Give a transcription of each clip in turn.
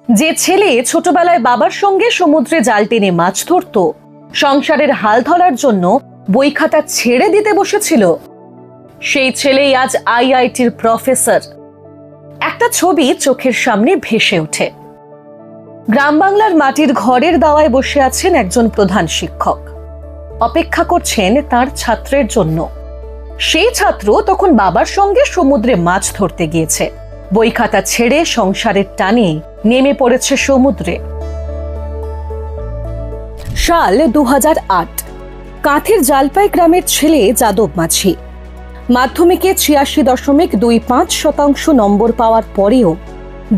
যে ছেলে ছোটবেলায় বাবার সঙ্গে সমুদ্রে জাল টেনে মাছ ধরত, সংসারের হাল ধরার জন্য বই খাতা ছেড়ে দিতে বসেছিল, সেই ছেলেই আজ আইআইটির প্রফেসর। একটা ছবি চোখের সামনে ভেসে ওঠে। গ্রাম বাংলার মাটির ঘরের দাওয়ায় বসে আছেন একজন প্রধান শিক্ষক, অপেক্ষা করছেন তার ছাত্রের জন্য। সেই ছাত্র তখন বাবার সঙ্গে সমুদ্রে মাছ ধরতে গিয়েছে, বই খাতা ছেড়ে সংসারের টানে নেমে পড়েছে সমুদ্রে। সাল 2008। কাঁথের জালপাই গ্রামের ছেলে যাদব মাঝি মাধ্যমিকে 86.25% নম্বর পাওয়ার পরেও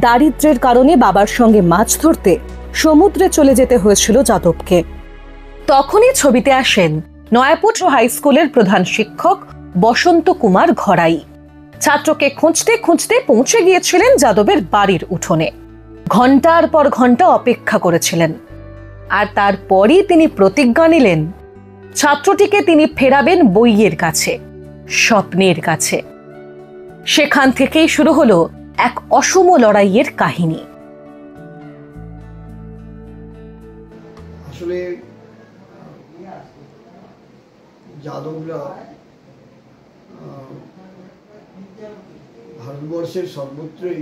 দারিদ্র্যের কারণে বাবার সঙ্গে মাছ ধরতে সমুদ্রে চলে যেতে হয়েছিল যাদবকে। তখনই ছবিতে আসেন নয়াপুর হাই স্কুলের প্রধান শিক্ষক বসন্ত কুমার ঘরাই। ছাত্রকে খুঁজতে খুঁজতে পৌঁছে গিয়েছিলেন যাদবের বাড়ির উঠোনে। ঘন্টার পর ঘন্টা অপেক্ষা করেছিলেন, আর তারপরই তিনি প্রতিজ্ঞা নিলেন ছাত্রটিকে তিনি ফেরাবেন বইয়ের কাছে, স্বপ্নের কাছে। সেখান থেকেই শুরু হলো এক অসম লড়াইয়ের কাহিনী। আসলে যাদবরা ভারতবর্ষের সর্বত্রই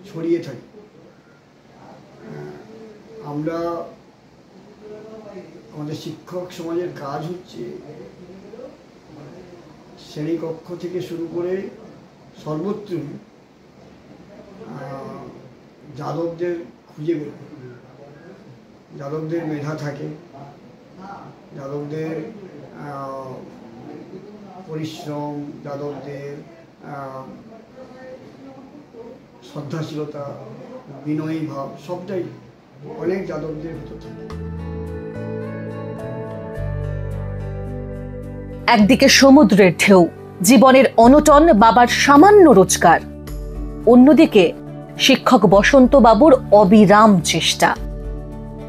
ছড়িয়ে থাকে। আমরা আমাদের শিক্ষক সমাজের কাজ হচ্ছে শ্রেণীকক্ষ থেকে শুরু করে সর্বত্রই যাদবদের খুঁজে বের করা। যাদবদের মেধা থাকে, যাদবদের পরিশ্রম, যাদবদের শ্রদ্ধাশীলতা, বিনয়ী ভাব, সবটাই অনেক যাদবদের ভিতর থাকে। একদিকে সমুদ্রের ঢেউ, জীবনের অনটন, বাবার সামান্য রোজগার; অন্যদিকে শিক্ষক বসন্ত বাবুর অবিরাম চেষ্টা।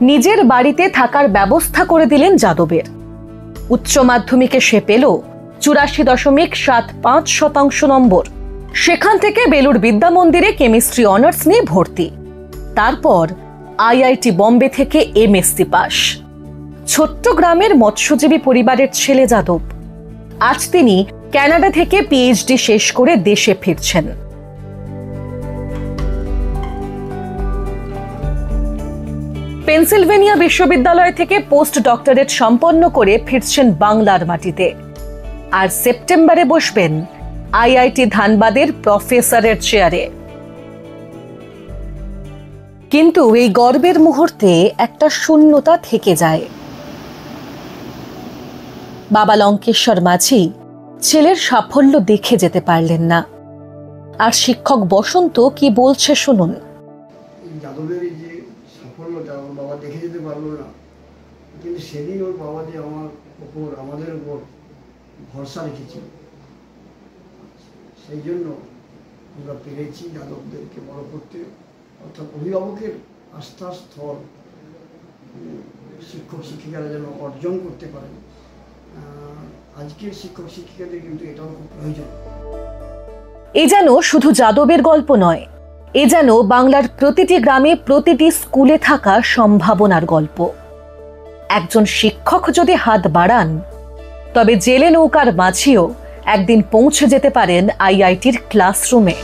নিজের বাড়িতে থাকার ব্যবস্থা করে দিলেন যাদবের। উচ্চ মাধ্যমিকে সে পেল 84.75% নম্বর। সেখান থেকে বেলুড় বিদ্যা মন্দিরে কেমিস্ট্রি অনার্স নিয়ে ভর্তি। তারপর আইআইটি বম্বে থেকে এমএসসি পাস। ছোট্ট গ্রামের মৎস্যজীবী পরিবারের ছেলে যাদব। আজ তিনি কানাডা থেকে পিএইচডি শেষ করে দেশে ফিরছেন। পেনসিলভেনিয়া বিশ্ববিদ্যালয় থেকে পোস্ট ডক্টরেট সম্পন্ন করে ফিরছেন বাংলার মাটিতে, আর সেপ্টেম্বরে বসবেন আইআইটি ধানবাদের প্রফেসরের চেয়ারে। কিন্তু এই গর্বের মুহূর্তে একটা শূন্যতা থেকে যায়। বাবা লঙ্কেশ্বর মাঝি ছেলের সাফল্য দেখে যেতে পারলেন না, আর শিক্ষক বসন্ত কি বলছে শুনুন। যাদবের যে সাফল্যটা ওর বাবা দেখে যেতে পারলো না, কিন্তু সেদিন ওর বাবা যে আমাদের উপর ভরসা রেখেছিল, সেই জন্য আমরা পেরেছি যাদবদেরকে বড় করতে। অর্থাৎ অভিভাবকের আস্থার স্থল শিক্ষক শিক্ষিকারা যেন অর্জন করতে পারেন, আজকের শিক্ষক শিক্ষিকাদের কিন্তু এটাও খুব প্রয়োজন। এ যেন শুধু যাদবের গল্প নয়, এ যেন বাংলার প্রতিটি গ্রামে প্রতিটি স্কুলে থাকা সম্ভাবনার গল্প। একজন শিক্ষক যদি হাত বাড়ান, তবে জেলে নৌকার মাঝিও একদিন পৌঁছে যেতে পারেন আইআইটির ক্লাসরুমে।